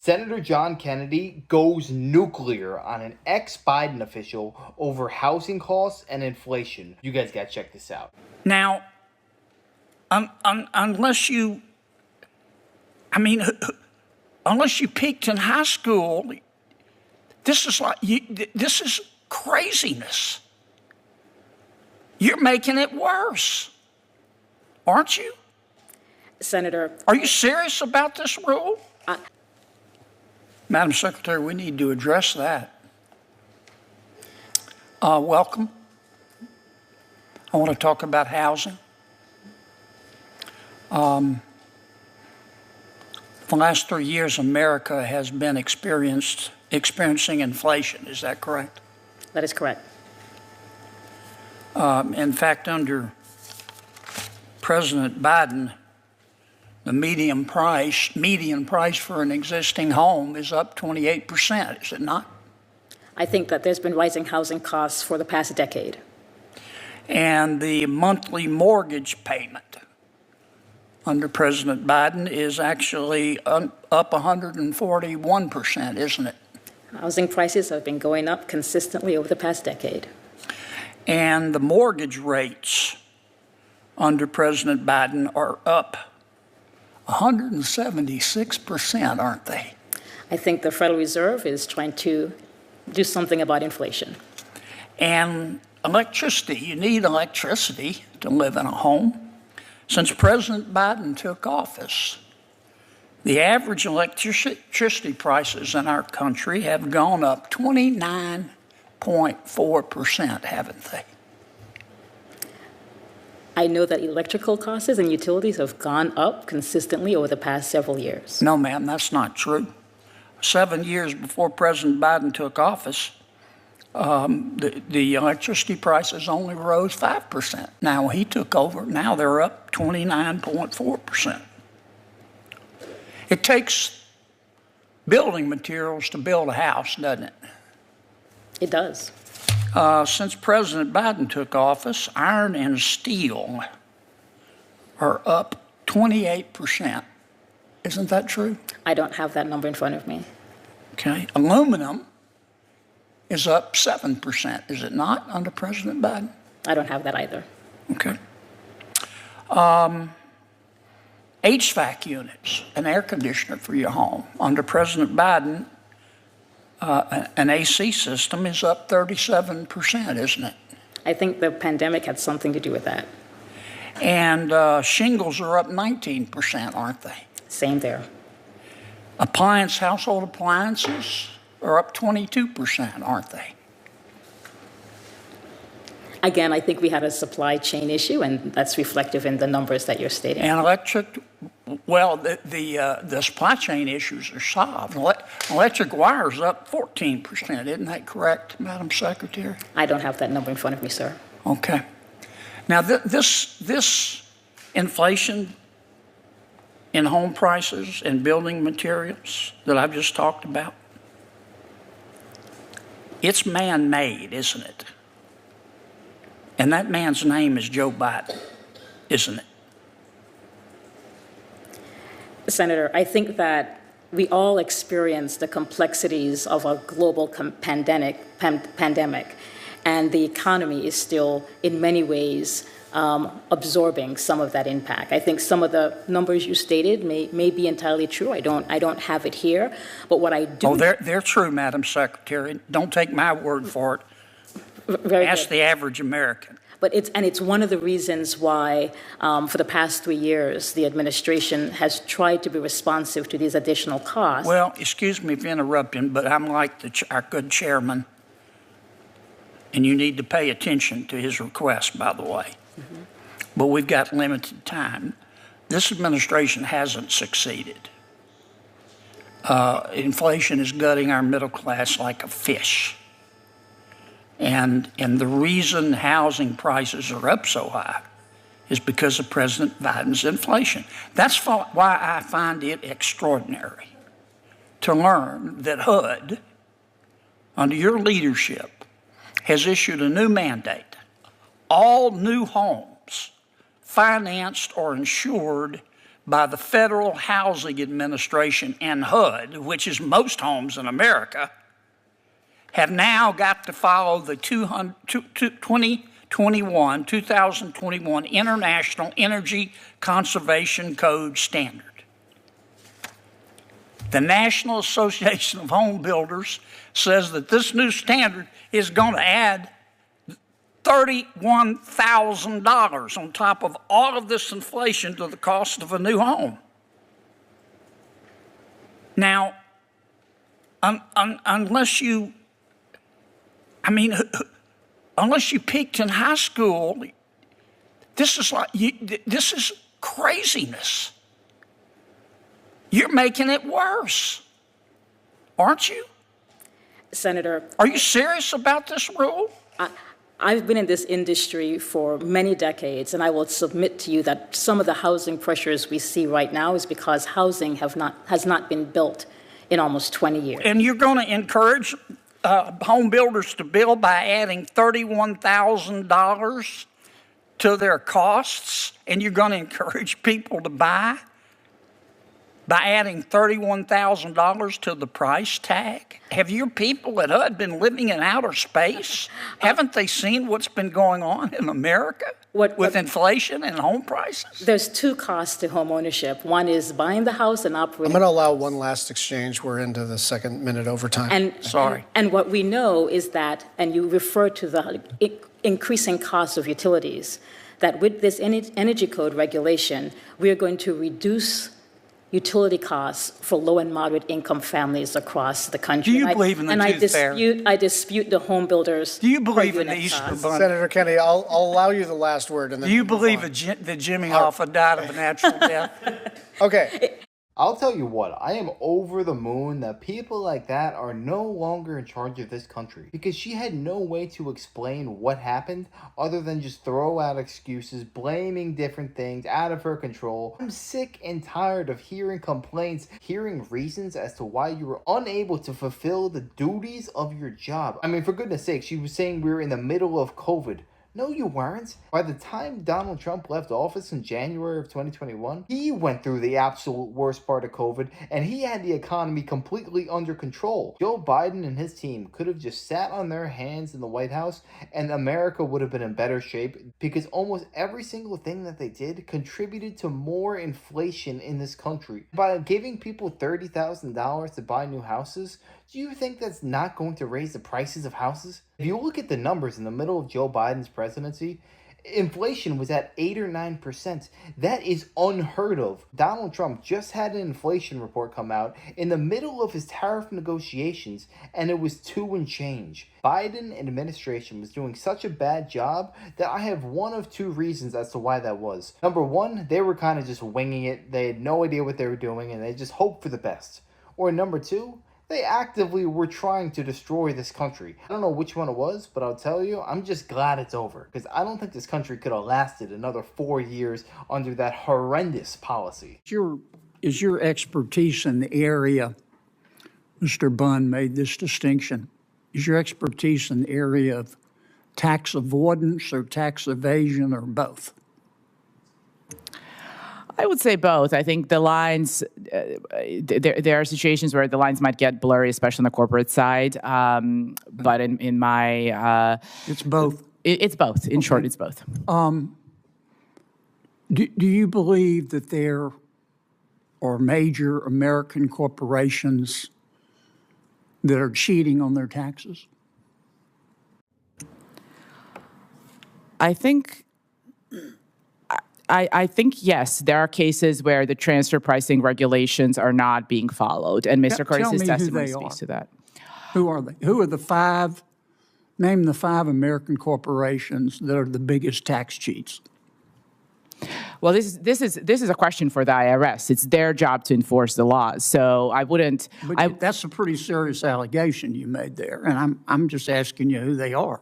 Senator John Kennedy goes nuclear on an ex-Biden official over housing costs and inflation. You guys gotta check this out. Now, unless you peaked in high school, this is craziness. You're making it worse, aren't you? Senator. Are you serious about this rule? Madam Secretary, we need to address that. Welcome. I want to talk about housing. The last 3 years, America has been experiencing inflation. Is that correct? That is correct. In fact, under President Biden, the median price for an existing home is up 28%, is it not? I think that there's been rising housing costs for the past decade. And the monthly mortgage payment under President Biden is actually up 141%, isn't it? Housing prices have been going up consistently over the past decade. And the mortgage rates under President Biden are up 176%, aren't they? I think the Federal Reserve is trying to do something about inflation. And electricity, you need electricity to live in a home. Since President Biden took office, the average electricity prices in our country have gone up 29.4%, haven't they? I know that electrical costs and utilities have gone up consistently over the past several years. No, ma'am, that's not true. 7 years before President Biden took office, the electricity prices only rose 5%. Now he took over, now they're up 29.4%. It takes building materials to build a house, doesn't it? It does. Since President Biden took office, iron and steel are up 28%. Isn't that true? I don't have that number in front of me. Okay. Aluminum is up 7%, is it not, under President Biden? I don't have that either. Okay. HVAC units, an air conditioner for your home. Under President Biden, an AC system is up 37%, isn't it? I think the pandemic had something to do with that. And shingles are up 19%, aren't they? Same there. Household appliances are up 22%, aren't they? Again, I think we had a supply chain issue, and that's reflective in the numbers that you're stating. And the supply chain issues are solved. Electric wires up 14%. Isn't that correct, Madam Secretary? I don't have that number in front of me, sir. Okay. Now, this inflation in home prices and building materials that I've just talked about, it's man-made, isn't it? And that man's name is Joe Biden, isn't it? Senator, I think that we all experience the complexities of a global pandemic, and the economy is still, in many ways, absorbing some of that impact. I think some of the numbers you stated may be entirely true. I don't have it here, but what I do. Oh, they're true, Madam Secretary. Don't take my word for it. Ask the average American. But it's one of the reasons why, for the past 3 years, the administration has tried to be responsive to these additional costs. Well, excuse me for interrupting, but I'm like our good chairman, and you need to pay attention to his request, by the way. Mm-hmm. But we've got limited time. This administration hasn't succeeded. Inflation is gutting our middle class like a fish. And the reason housing prices are up so high is because of President Biden's inflation. That's why I find it extraordinary to learn that HUD, under your leadership, has issued a new mandate. All new homes financed or insured by the Federal Housing Administration and HUD, which is most homes in America, have now got to follow the 2021 International Energy Conservation Code standard. The National Association of Home Builders says that this new standard is going to add $31,000 on top of all of this inflation to the cost of a new home. Now, unless you peaked in high school, this is craziness. You're making it worse, aren't you? Senator, are you serious about this rule? I've been in this industry for many decades, and I will submit to you that some of the housing pressures we see right now is because housing has not been built in almost 20 years. And you're going to encourage home builders to build by adding $31,000 to their costs, and you're going to encourage people to buy by adding $31,000 to the price tag? Have your people at HUD been living in outer space? Haven't they seen what's been going on in America with inflation and home prices? There's two costs to home ownership. One is buying the house and operating. I'm going to allow one last exchange. We're into the second minute overtime. And what we know is that, and you refer to the increasing cost of utilities, that with this energy code regulation, we are going to reduce utility costs for low and moderate income families across the country. Do you believe in the tooth fairy? I dispute the home builders. Do you believe in the Easter Bunny? Senator Kennedy, I'll allow you the last word. And then do you believe that Jimmy Hoffa died of a natural death? Okay. I'll tell you what, I am over the moon that people like that are no longer in charge of this country, because she had no way to explain what happened other than just throw out excuses, blaming different things out of her control. I'm sick and tired of hearing complaints, hearing reasons as to why you were unable to fulfill the duties of your job. I mean, for goodness sake, she was saying we were in the middle of COVID. No, you weren't. By the time Donald Trump left office in January of 2021, he went through the absolute worst part of COVID, and he had the economy completely under control. Joe Biden and his team could have just sat on their hands in the White House, and America would have been in better shape, because almost every single thing that they did contributed to more inflation in this country. By giving people $30,000 to buy new houses, do you think that's not going to raise the prices of houses? If you look at the numbers in the middle of Joe Biden's presidency, inflation was at 8 or 9%. That is unheard of. Donald Trump just had an inflation report come out in the middle of his tariff negotiations, and it was 2 and change. Biden administration was doing such a bad job that I have one of two reasons as to why that was. Number one, they were kind of just winging it. They had no idea what they were doing, and they just hoped for the best. Or number two, they actively were trying to destroy this country. I don't know which one it was, but I'll tell you, I'm just glad it's over, because I don't think this country could have lasted another 4 years under that horrendous policy. Is your expertise in the area, Mr. Bunn made this distinction, is your expertise in the area of tax avoidance or tax evasion or both? I would say both. I think the lines, there are situations where the lines might get blurry, especially on the corporate side. But in my... it's both. It's both. In short, it's both. Do you believe that there are major American corporations that are cheating on their taxes? I think yes, there are cases where the transfer pricing regulations are not being followed, and Mr. Curtis's testimony speaks to that. Who are they? Who are the five? Name the 5 American corporations that are the biggest tax cheats. Well, this is a question for the IRS. It's their job to enforce the laws. So I wouldn't. But that's a pretty serious allegation you made there, and I'm just asking you who they are.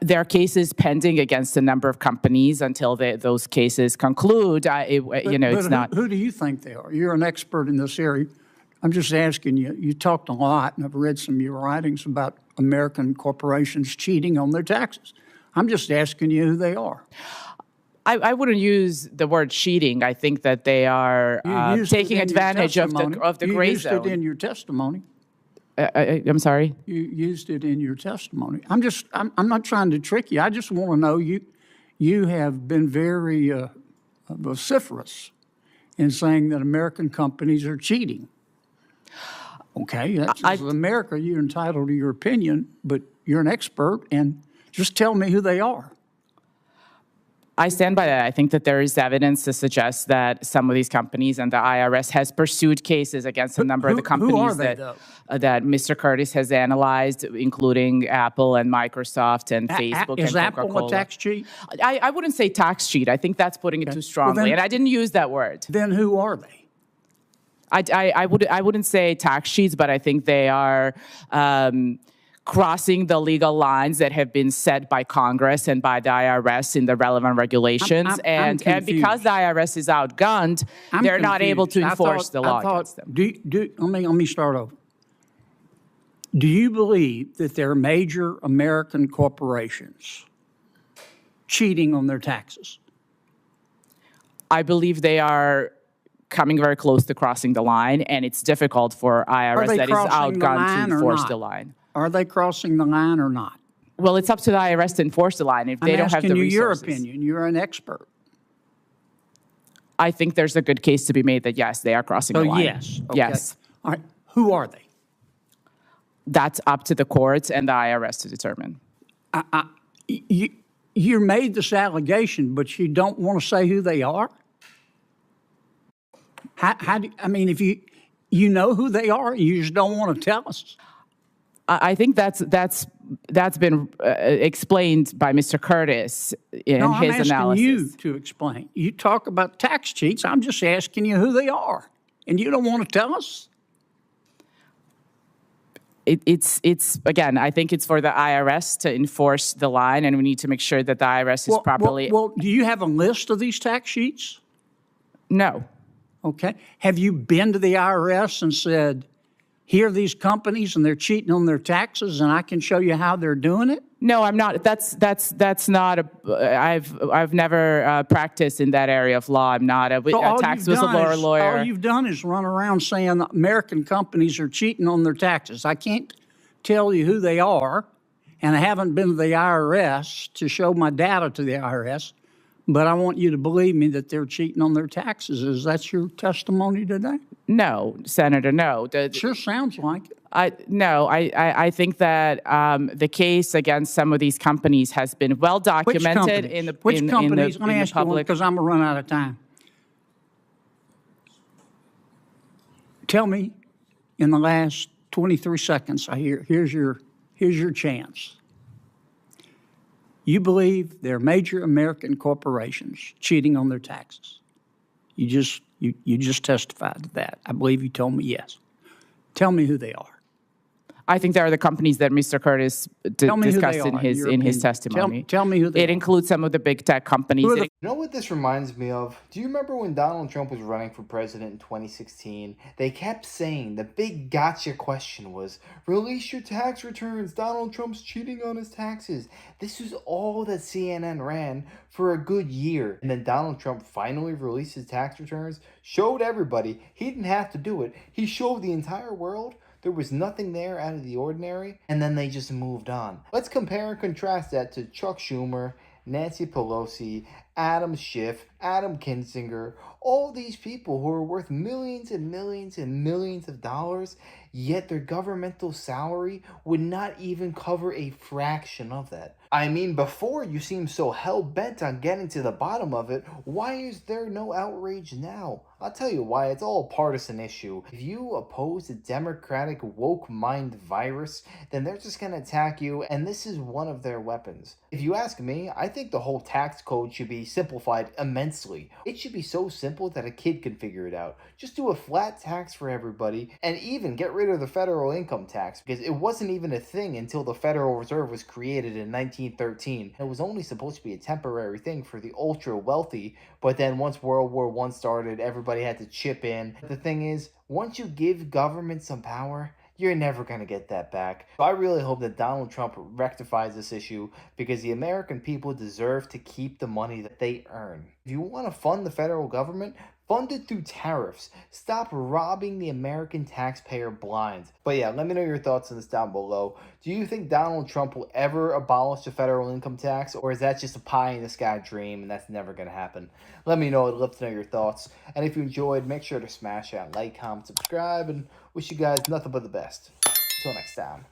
There are cases pending against a number of companies until those cases conclude. It's not. Who do you think they are? You're an expert in this area. I'm just asking you. You talked a lot, and I've read some of your writings about American corporations cheating on their taxes. I'm just asking you who they are. I wouldn't use the word cheating. I think that they are You used it taking in your advantage of testimony. the gray You used it in zone. your testimony. I'm sorry. You used it in your testimony. I'm not trying to trick you. I just want to know you have been very vociferous in saying that American companies are cheating. Okay, that's America. You're entitled to your opinion, but you're an expert, and just tell me who they are. I stand by that. I think that there is evidence to suggest that some of these companies and the IRS has pursued cases against a number of the companies who are they, though? That Mr. Curtis has analyzed, including Apple and Microsoft and Facebook Is and Apple Coca-Cola. a tax cheat? I wouldn't say tax cheat. I think that's putting it too strongly, and I didn't use that word. Then who are they? I wouldn't say tax cheats, but I think they are crossing the legal lines that have been set by Congress and by the IRS in the relevant regulations. I'm and because the IRS is outgunned, they're not able to enforce the law against them. Let me start over. Do you believe that there are major American corporations cheating on their taxes? I believe they are coming very close to crossing the line, and it's difficult for IRS that is outgunned to enforce the line. Are they crossing the line or not? Well, it's up to the IRS to enforce the line if they don't have the resources. Your opinion. You're an expert. I think there's a good case to be made that, yes, they are crossing the line. Yes. Okay. Yes. All right. Who are they? That's up to the courts and the IRS to determine. You made this allegation, but you don't want to say who they are? If you know who they are, you just don't want to tell us? I think that's been explained by Mr. Curtis in his analysis. I'm asking you to explain. You talk about tax cheats. I'm just asking you who they are, and you don't want to tell us? It's again, I think it's for the IRS to enforce the line, and we need to make sure that the IRS is properly. Well, do you have a list of these tax sheets? No. Okay. Have you been to the IRS and said, here are these companies and they're cheating on their taxes and I can show you how they're doing it? No, I'm not. That's not I've never practiced in that area of law. I'm not a tax whistleblower lawyer. All you've done is run around saying that American companies are cheating on their taxes. I can't tell you who they are, and I haven't been to the IRS to show my data to the IRS, but I want you to believe me that they're cheating on their taxes. Is that your testimony today? No, Senator, no. Sure sounds like it. I think that the case against some of these companies has been well documented in the Which companies? Let me ask you one public. because I'm going to run out of time. Tell me, in the last 23 seconds, here's your chance. You believe there are major American corporations cheating on their taxes. You just testified to that. I believe you told me yes. Tell me who they are. I think there are the companies that Mr. Curtis discussed in his testimony. Tell me who they are. It includes some of the big tech companies. You know what this reminds me of? Do you remember when Donald Trump was running for president in 2016? They kept saying the big gotcha question was, release your tax returns. Donald Trump's cheating on his taxes. This was all that CNN ran for a good year. And then Donald Trump finally released his tax returns, showed everybody he didn't have to do it. He showed the entire world there was nothing there out of the ordinary, and then they just moved on. Let's compare and contrast that to Chuck Schumer, Nancy Pelosi, Adam Schiff, Adam Kinzinger, all these people who are worth millions and millions and millions of dollars, yet their governmental salary would not even cover a fraction of that. I mean, before you seemed so hell-bent on getting to the bottom of it, why is there no outrage now? I'll tell you why, it's all a partisan issue. If you oppose the Democratic woke mind virus, then they're just gonna attack you, and this is one of their weapons. If you ask me, I think the whole tax code should be simplified immensely. It should be so simple that a kid can figure it out. Just do a flat tax for everybody, and even get rid of the federal income tax, because it wasn't even a thing until the Federal Reserve was created in 1913. It was only supposed to be a temporary thing for the ultra wealthy, but then once World War I started, everybody had to chip in. The thing is, once you give government some power, you're never going to get that back. So I really hope that Donald Trump rectifies this issue because the American people deserve to keep the money that they earn. If you want to fund the federal government, fund it through tariffs. Stop robbing the American taxpayer blind. But yeah, let me know your thoughts on this down below. Do you think Donald Trump will ever abolish the federal income tax, or is that just a pie in the sky dream and that's never going to happen? Let me know. I'd love to know your thoughts. And if you enjoyed, make sure to smash that like, comment, subscribe, and wish you guys nothing but the best. Until next time.